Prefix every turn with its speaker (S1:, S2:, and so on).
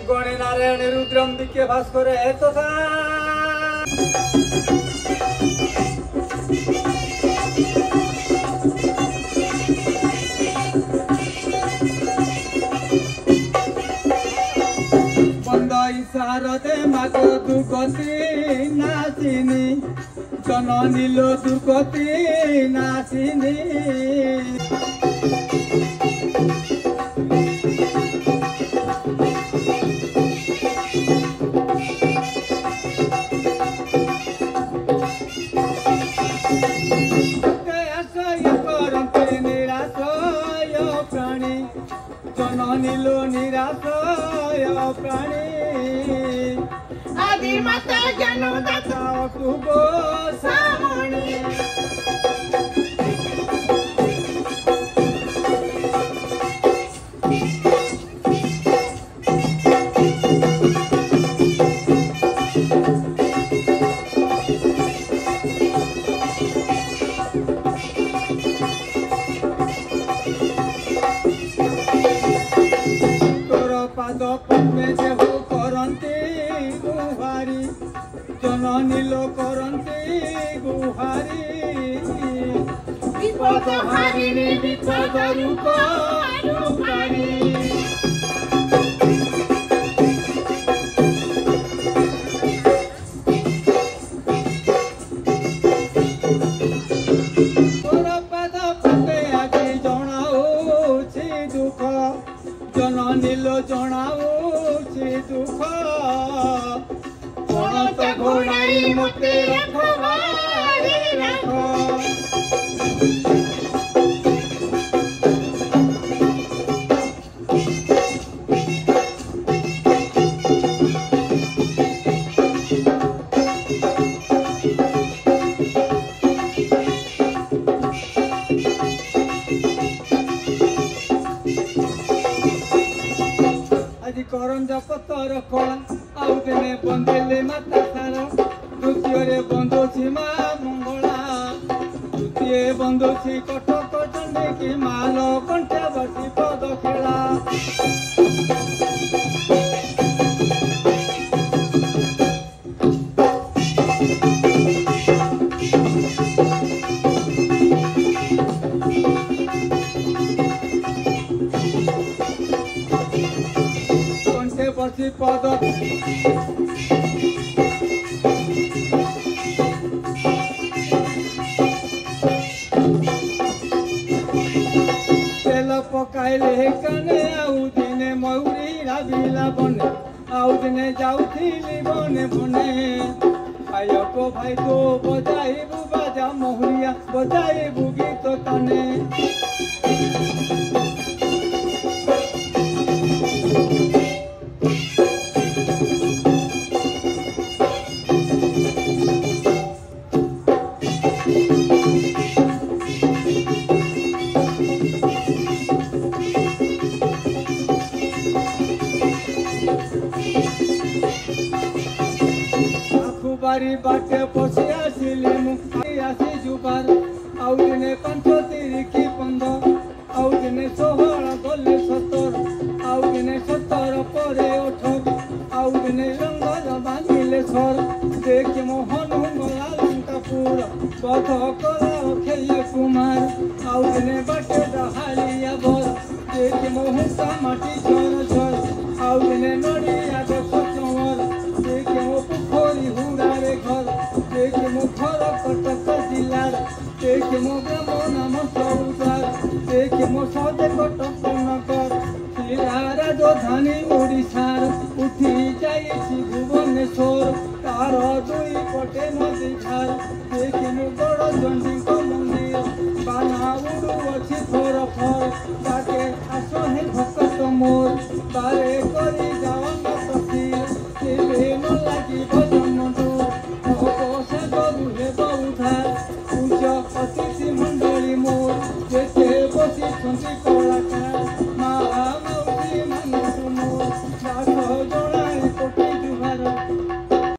S1: गणनारायण रुद्रम दिखे भास्कर तथा शारदे मागो दुर्गति नासिनी जननील दुर्गति नासिनी जननील निराशय प्राणी आदि माता ज्ञानदाता शुभ सामणी जननील करंती गुहारी विपद हारिणी विपद रूप रूपारी पद पते आगे जनाऊछि दुख जननील जनाऊछि दुख घोड़ाई मते रखवारी रखो आज करंज पतर खोला आउ दिने बंदेले माता सारा द्वितीय बंदोची मा मंगला तृतीय बंदोची कटक चंडी की माल कंठे बसी पद खेला कंठे बसी पद पकाइले कने आउ दिने मयूरी राबिला बने आउ दिने जाउथिली बने बने आयको भाई तो बजाइबु बाजा मोहरिया बजाइबु गीत तने बारी बाटे पसी आसिले मुक्ति आसी जुबार आउ दिने 5 तिरिकी 15 आउ दिने 16 गले 17 आउ दिने 17 परे 18 आउ दिने रंगल बांधिले सर देख मोहन गला लंकापुर बध कला खेये कुमार आउ दिने बाटे डहालिया बर देख मोहुसा माटी झर झर आउ दिने नड़िया देख चंवर देख मो पोखरी हुड़ारे घर देख मो घर कटक जिलार देख मो ग्राम नाम चौदार देख मो सदे कटक नगर शिला राजधानी ओडिशार उठी जाइछि भुवनेश्वर तार दुई पटे नदी झार देख मो बड़ चंडी